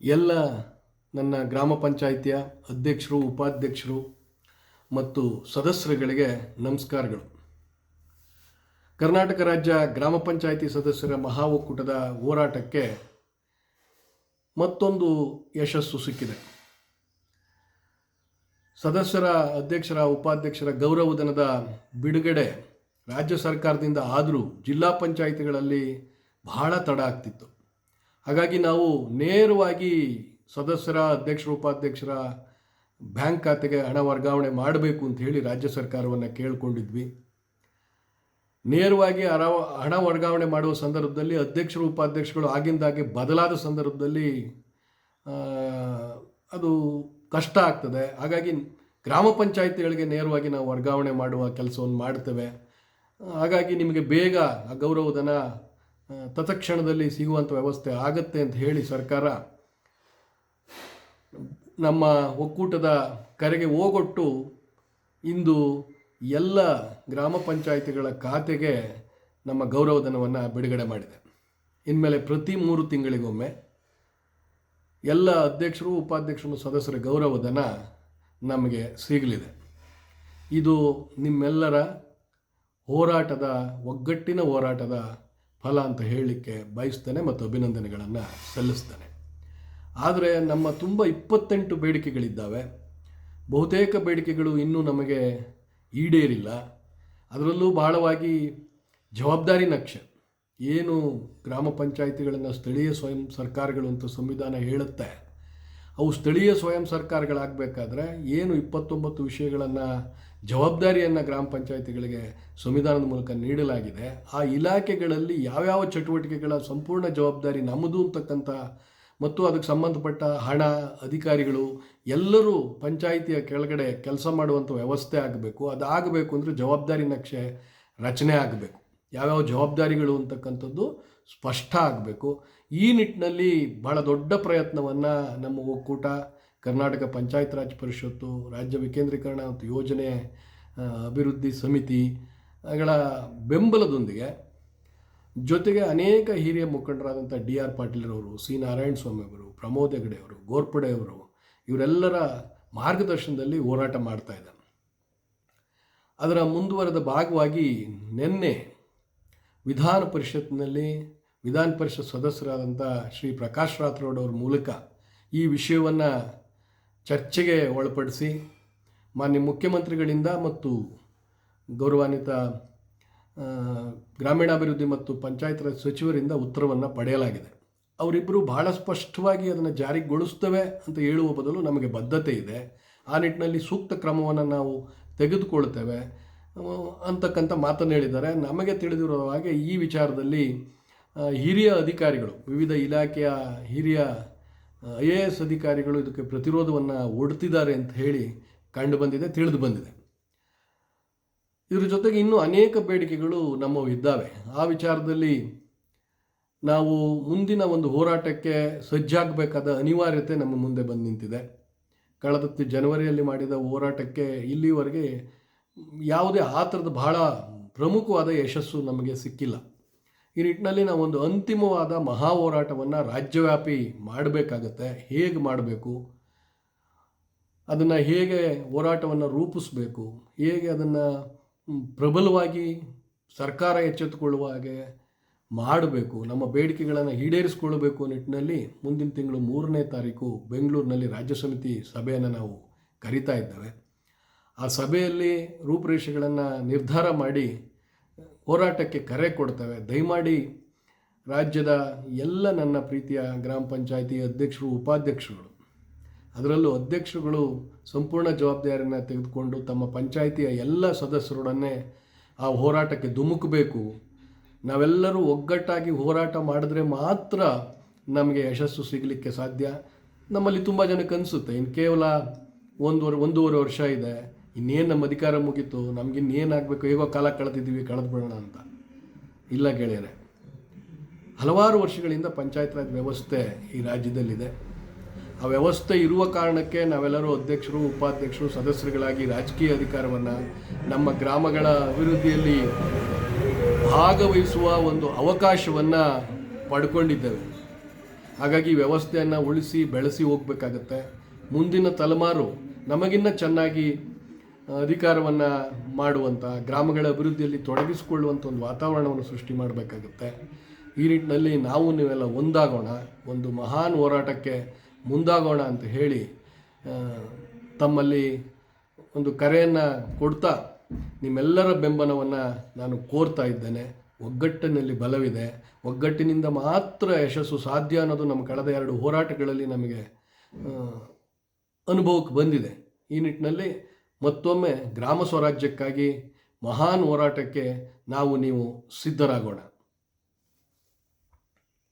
ಎಲ್ಲ ನನ್ನ ಗ್ರಾಮ ಪಂಚಾಯಿತಿಯ ಅಧ್ಯಕ್ಷರು, ಉಪಾಧ್ಯಕ್ಷರು ಮತ್ತು ಸದಸ್ಯರುಗಳಿಗೆ ನಮಸ್ಕಾರಗಳು. ಕರ್ನಾಟಕ ರಾಜ್ಯ ಗ್ರಾಮ ಪಂಚಾಯಿತಿ ಸದಸ್ಯರ ಮಹಾ ಒಕ್ಕೂಟದ ಹೋರಾಟಕ್ಕೆ ಮತ್ತೊಂದು ಯಶಸ್ಸು ಸಿಕ್ಕಿದೆ. ಸದಸ್ಯರ, ಅಧ್ಯಕ್ಷರ, ಉಪಾಧ್ಯಕ್ಷರ ಗೌರವಧನದ ಬಿಡುಗಡೆ ರಾಜ್ಯ ಸರ್ಕಾರದಿಂದ ಆದರೂ ಜಿಲ್ಲಾ ಪಂಚಾಯಿತಿಗಳಲ್ಲಿ ಬಹಳ ತಡ ಆಗ್ತಿತ್ತು. ಹಾಗಾಗಿ ನಾವು ನೇರವಾಗಿ ಸದಸ್ಯರ, ಅಧ್ಯಕ್ಷರ, ಉಪಾಧ್ಯಕ್ಷರ ಬ್ಯಾಂಕ್ ಖಾತೆಗೆ ಹಣ ವರ್ಗಾವಣೆ ಮಾಡಬೇಕು ಅಂತ ಹೇಳಿ ರಾಜ್ಯ ಸರ್ಕಾರವನ್ನು ಕೇಳಿಕೊಂಡಿದ್ವಿ. ನೇರವಾಗಿ ಹಣ ವರ್ಗಾವಣೆ ಮಾಡುವ ಸಂದರ್ಭದಲ್ಲಿ ಅಧ್ಯಕ್ಷರು, ಉಪಾಧ್ಯಕ್ಷಗಳು ಆಗಿಂದಾಗೆ ಬದಲಾದ ಸಂದರ್ಭದಲ್ಲಿ ಅದು ಕಷ್ಟ ಆಗ್ತದೆ. ಹಾಗಾಗಿ ಗ್ರಾಮ ಪಂಚಾಯಿತಿಗಳಿಗೆ ನೇರವಾಗಿ ನಾವು ವರ್ಗಾವಣೆ ಮಾಡುವ ಕೆಲಸವನ್ನು ಮಾಡ್ತೇವೆ. ಹಾಗಾಗಿ ನಿಮಗೆ ಬೇಗ ಆ ಗೌರವಧನ ತತ್ಕ್ಷಣದಲ್ಲಿ ಸಿಗುವಂಥ ವ್ಯವಸ್ಥೆ ಆಗುತ್ತೆ ಅಂತ ಹೇಳಿ ಸರ್ಕಾರ ನಮ್ಮ ಒಕ್ಕೂಟದ ಕರೆಗೆ ಓಗೊಟ್ಟು ಇಂದು ಎಲ್ಲ ಗ್ರಾಮ ಪಂಚಾಯಿತಿಗಳ ಖಾತೆಗೆ ನಮ್ಮ ಗೌರವಧನವನ್ನು ಬಿಡುಗಡೆ ಮಾಡಿದೆ. ಇನ್ಮೇಲೆ ಪ್ರತಿ 3 ತಿಂಗಳಿಗೊಮ್ಮೆ ಎಲ್ಲ ಅಧ್ಯಕ್ಷರು, ಉಪಾಧ್ಯಕ್ಷರು, ಸದಸ್ಯರ ಗೌರವಧನ ನಮಗೆ ಸಿಗಲಿದೆ. ಇದು ನಿಮ್ಮೆಲ್ಲರ ಹೋರಾಟದ, ಒಗ್ಗಟ್ಟಿನ ಹೋರಾಟದ ಫಲ ಅಂತ ಹೇಳಲಿಕ್ಕೆ ಬಯಸ್ತೇನೆ ಮತ್ತು ಅಭಿನಂದನೆಗಳನ್ನು ಸಲ್ಲಿಸ್ತೇನೆ. ಆದರೆ ನಮ್ಮ ತುಂಬ 28 ಬೇಡಿಕೆಗಳಿದ್ದಾವೆ. ಬಹುತೇಕ ಬೇಡಿಕೆಗಳು ಇನ್ನೂ ನಮಗೆ ಈಡೇರಿಲ್ಲ. ಅದರಲ್ಲೂ ಬಹಳವಾಗಿ ಜವಾಬ್ದಾರಿ ನಕ್ಷೆ, ಏನು ಗ್ರಾಮ ಪಂಚಾಯಿತಿಗಳನ್ನು ಸ್ಥಳೀಯ ಸ್ವಯಂ ಸರ್ಕಾರಗಳು ಅಂತ ಸಂವಿಧಾನ ಹೇಳುತ್ತೆ, ಅವು ಸ್ಥಳೀಯ ಸ್ವಯಂ ಸರ್ಕಾರಗಳಾಗಬೇಕಾದ್ರೆ ಏನು 29 ವಿಷಯಗಳನ್ನು, ಜವಾಬ್ದಾರಿಯನ್ನು ಗ್ರಾಮ ಪಂಚಾಯಿತಿಗಳಿಗೆ ಸಂವಿಧಾನದ ಮೂಲಕ ನೀಡಲಾಗಿದೆ. ಆ ಇಲಾಖೆಗಳಲ್ಲಿ ಯಾವ್ಯಾವ ಚಟುವಟಿಕೆಗಳ ಸಂಪೂರ್ಣ ಜವಾಬ್ದಾರಿ ನಮ್ಮದು ಅಂತಕ್ಕಂಥ ಮತ್ತು ಅದಕ್ಕೆ ಸಂಬಂಧಪಟ್ಟ ಹಣ, ಅಧಿಕಾರಿಗಳು ಎಲ್ಲರೂ ಪಂಚಾಯಿತಿಯ ಕೆಳಗಡೆ ಕೆಲಸ ಮಾಡುವಂಥ ವ್ಯವಸ್ಥೆ ಆಗಬೇಕು. ಅದಾಗಬೇಕು ಅಂದರೆ ಜವಾಬ್ದಾರಿ ನಕ್ಷೆ ರಚನೆ ಆಗಬೇಕು. ಯಾವ್ಯಾವ ಜವಾಬ್ದಾರಿಗಳು ಅಂತಕ್ಕಂಥದ್ದು ಸ್ಪಷ್ಟ ಆಗಬೇಕು. ಈ ನಿಟ್ಟಿನಲ್ಲಿ ಬಹಳ ದೊಡ್ಡ ಪ್ರಯತ್ನವನ್ನು ನಮ್ಮ ಒಕ್ಕೂಟ, ಕರ್ನಾಟಕ ಪಂಚಾಯತ್ ರಾಜ್ ಪರಿಷತ್ತು, ರಾಜ್ಯ ವಿಕೇಂದ್ರೀಕರಣ ಮತ್ತು ಯೋಜನೆ ಅಭಿವೃದ್ಧಿ ಸಮಿತಿಗಳ ಬೆಂಬಲದೊಂದಿಗೆ, ಜೊತೆಗೆ ಅನೇಕ ಹಿರಿಯ ಮುಖಂಡರಾದಂಥ DR ಪಾಟೀಲ್ರವರು, C ನಾರಾಯಣಸ್ವಾಮಿ ಅವರು, ಪ್ರಮೋದ್ ಹೆಗಡೆ ಅವರು, ಗೋರ್ಪಡೆ ಅವರು, ಇವರೆಲ್ಲರ ಮಾರ್ಗದರ್ಶನದಲ್ಲಿ ಹೋರಾಟ ಮಾಡ್ತಾ ಇದ್ದಾನೆ. ಅದರ ಮುಂದುವರೆದ ಭಾಗವಾಗಿ ನಿನ್ನೆ ವಿಧಾನ ಪರಿಷತ್ ಸದಸ್ಯರಾದಂಥ ಶ್ರೀ ಪ್ರಕಾಶ್ ರಾಥೋಡ್ ಅವರ ಮೂಲಕ ಈ ವಿಷಯವನ್ನು ಚರ್ಚೆಗೆ ಒಳಪಡಿಸಿ ಮಾನ್ಯ ಮುಖ್ಯಮಂತ್ರಿಗಳಿಂದ ಮತ್ತು ಗೌರವಾನ್ವಿತ ಗ್ರಾಮೀಣಾಭಿವೃದ್ಧಿ ಮತ್ತು ಪಂಚಾಯತ್ ರಾಜ್ ಸಚಿವರಿಂದ ಉತ್ತರವನ್ನು ಪಡೆಯಲಾಗಿದೆ. ಅವರಿಬ್ಬರು ಬಹಳ ಸ್ಪಷ್ಟವಾಗಿ ಅದನ್ನು ಜಾರಿಗೊಳಿಸ್ತೇವೆ ಅಂತ ಹೇಳುವ ಬದಲು ನಮಗೆ ಬದ್ಧತೆ ಇದೆ, ಆ ನಿಟ್ಟಿನಲ್ಲಿ ಸೂಕ್ತ ಕ್ರಮವನ್ನು ನಾವು ತೆಗೆದುಕೊಳ್ತೇವೆ ಅಂತಕ್ಕಂಥ ಮಾತನ್ನು ಹೇಳಿದ್ದಾರೆ. ನಮಗೆ ತಿಳಿದಿರೋ ಹಾಗೆ ಈ ವಿಚಾರದಲ್ಲಿ ಹಿರಿಯ ಅಧಿಕಾರಿಗಳು, ವಿವಿಧ ಇಲಾಖೆಯ ಹಿರಿಯ IAS ಅಧಿಕಾರಿಗಳು ಇದಕ್ಕೆ ಪ್ರತಿರೋಧವನ್ನು ಒಡ್ತಿದ್ದಾರೆ ಅಂತ ಹೇಳಿ ತಿಳಿದು ಬಂದಿದೆ. ಇದರ ಜೊತೆಗೆ ಇನ್ನೂ ಅನೇಕ ಬೇಡಿಕೆಗಳು ನಮ್ಮವು ಇದ್ದಾವೆ. ಆ ವಿಚಾರದಲ್ಲಿ ನಾವು ಮುಂದಿನ ಒಂದು ಹೋರಾಟಕ್ಕೆ ಸಜ್ಜಾಗಬೇಕಾದ ಅನಿವಾರ್ಯತೆ ನಮ್ಮ ಮುಂದೆ ಬಂದು ನಿಂತಿದೆ. ಕಳೆದ ಜನವರಿಯಲ್ಲಿ ಮಾಡಿದ ಹೋರಾಟಕ್ಕೆ ಇಲ್ಲಿವರೆಗೆ ಯಾವುದೇ ಆ ಥರದ ಬಹಳ ಪ್ರಮುಖವಾದ ಯಶಸ್ಸು ನಮಗೆ ಸಿಕ್ಕಿಲ್ಲ. ಈ ನಿಟ್ಟಿನಲ್ಲಿ ನಾವು ಒಂದು ಅಂತಿಮವಾದ ಮಹಾ ಹೋರಾಟವನ್ನು ರಾಜ್ಯವ್ಯಾಪಿ ಮಾಡಬೇಕಾಗತ್ತೆ. ಹೇಗೆ ಮಾಡಬೇಕು, ಅದನ್ನು ಹೇಗೆ ಹೋರಾಟವನ್ನು ರೂಪಿಸಬೇಕು, ಹೇಗೆ ಅದನ್ನು ಪ್ರಬಲವಾಗಿ ಸರ್ಕಾರ ಎಚ್ಚೆತ್ತುಕೊಳ್ಳುವ ಹಾಗೆ ಮಾಡಬೇಕು, ನಮ್ಮ ಬೇಡಿಕೆಗಳನ್ನು ಈಡೇರಿಸಿಕೊಳ್ಳಬೇಕು ನಿಟ್ಟಿನಲ್ಲಿ ಮುಂದಿನ ತಿಂಗಳು 3ನೇ ತಾರೀಕು ಬೆಂಗಳೂರಿನಲ್ಲಿ ರಾಜ್ಯ ಸಮಿತಿ ಸಭೆಯನ್ನು ನಾವು ಕರೀತಾ ಇದ್ದೇವೆ. ಆ ಸಭೆಯಲ್ಲಿ ರೂಪುರೇಷೆಗಳನ್ನು ನಿರ್ಧಾರ ಮಾಡಿ ಹೋರಾಟಕ್ಕೆ ಕರೆ ಕೊಡ್ತೇವೆ. ದಯಮಾಡಿ ರಾಜ್ಯದ ಎಲ್ಲ ನನ್ನ ಪ್ರೀತಿಯ ಗ್ರಾಮ ಪಂಚಾಯಿತಿ ಅಧ್ಯಕ್ಷರು, ಉಪಾಧ್ಯಕ್ಷರುಗಳು, ಅದರಲ್ಲೂ ಅಧ್ಯಕ್ಷರುಗಳು ಸಂಪೂರ್ಣ ಜವಾಬ್ದಾರಿಯನ್ನು ತೆಗೆದುಕೊಂಡು ತಮ್ಮ ಪಂಚಾಯಿತಿಯ ಎಲ್ಲ ಸದಸ್ಯರೊಡನೆ ಆ ಹೋರಾಟಕ್ಕೆ ಧುಮುಕಬೇಕು. ನಾವೆಲ್ಲರೂ ಒಗ್ಗಟ್ಟಾಗಿ ಹೋರಾಟ ಮಾಡಿದ್ರೆ ಮಾತ್ರ ನಮಗೆ ಯಶಸ್ಸು ಸಿಗಲಿಕ್ಕೆ ಸಾಧ್ಯ. ನಮ್ಮಲ್ಲಿ ತುಂಬ ಜನಕ್ಕೆ ಅನಿಸುತ್ತೆ, ಇನ್ನು ಕೇವಲ ಒಂದೂವರೆ ವರ್ಷ ಇದೆ, ಇನ್ನೇನು ನಮ್ಮ ಅಧಿಕಾರ ಮುಗೀತು, ನಮಗಿನ್ನೇನಾಗಬೇಕು, ಹೇಗೋ ಕಾಲ ಕಳೆದಿದ್ದೀವಿ, ಕಳೆದು ಬಿಡೋಣ ಅಂತ. ಇಲ್ಲ ಗೆಳೆಯರೆ, ಹಲವಾರು ವರ್ಷಗಳಿಂದ ಪಂಚಾಯತ್ ರಾಜ್ ವ್ಯವಸ್ಥೆ ಈ ರಾಜ್ಯದಲ್ಲಿದೆ. ಆ ವ್ಯವಸ್ಥೆ ಇರುವ ಕಾರಣಕ್ಕೆ ನಾವೆಲ್ಲರೂ ಅಧ್ಯಕ್ಷರು, ಉಪಾಧ್ಯಕ್ಷರು, ಸದಸ್ಯರುಗಳಾಗಿ ರಾಜಕೀಯ ಅಧಿಕಾರವನ್ನು, ನಮ್ಮ ಗ್ರಾಮಗಳ ಅಭಿವೃದ್ಧಿಯಲ್ಲಿ ಭಾಗವಹಿಸುವ ಒಂದು ಅವಕಾಶವನ್ನು ಪಡ್ಕೊಂಡಿದ್ದೇವೆ. ಹಾಗಾಗಿ ವ್ಯವಸ್ಥೆಯನ್ನು ಉಳಿಸಿ ಬೆಳೆಸಿ ಹೋಗಬೇಕಾಗತ್ತೆ. ಮುಂದಿನ ತಲೆಮಾರು ನಮಗಿನ್ನ ಚೆನ್ನಾಗಿ ಅಧಿಕಾರವನ್ನು ಮಾಡುವಂಥ, ಗ್ರಾಮಗಳ ಅಭಿವೃದ್ಧಿಯಲ್ಲಿ ತೊಡಗಿಸಿಕೊಳ್ಳುವಂಥ ಒಂದು ವಾತಾವರಣವನ್ನು ಸೃಷ್ಟಿ ಮಾಡಬೇಕಾಗುತ್ತೆ. ಈ ನಿಟ್ಟಿನಲ್ಲಿ ನಾವು ನೀವೆಲ್ಲ ಒಂದಾಗೋಣ, ಒಂದು ಮಹಾನ್ ಹೋರಾಟಕ್ಕೆ ಮುಂದಾಗೋಣ ಅಂತ ಹೇಳಿ ತಮ್ಮಲ್ಲಿ ಒಂದು ಕರೆಯನ್ನು ಕೊಡ್ತಾ ನಿಮ್ಮೆಲ್ಲರ ಬೆಂಬಲವನ್ನು ನಾನು ಕೋರ್ತಾ ಇದ್ದೇನೆ. ಒಗ್ಗಟ್ಟಿನಲ್ಲಿ ಬಲವಿದೆ, ಒಗ್ಗಟ್ಟಿನಿಂದ ಮಾತ್ರ ಯಶಸ್ಸು ಸಾಧ್ಯ ಅನ್ನೋದು ನಮ್ಮ ಕಳೆದ 2 ಹೋರಾಟಗಳಲ್ಲಿ ನಮಗೆ ಅನುಭವಕ್ಕೆ ಬಂದಿದೆ. ಈ ನಿಟ್ಟಿನಲ್ಲಿ ಮತ್ತೊಮ್ಮೆ ಗ್ರಾಮ ಸ್ವರಾಜ್ಯಕ್ಕಾಗಿ ಮಹಾನ್ ಹೋರಾಟಕ್ಕೆ ನಾವು ನೀವು ಸಿದ್ಧರಾಗೋಣ.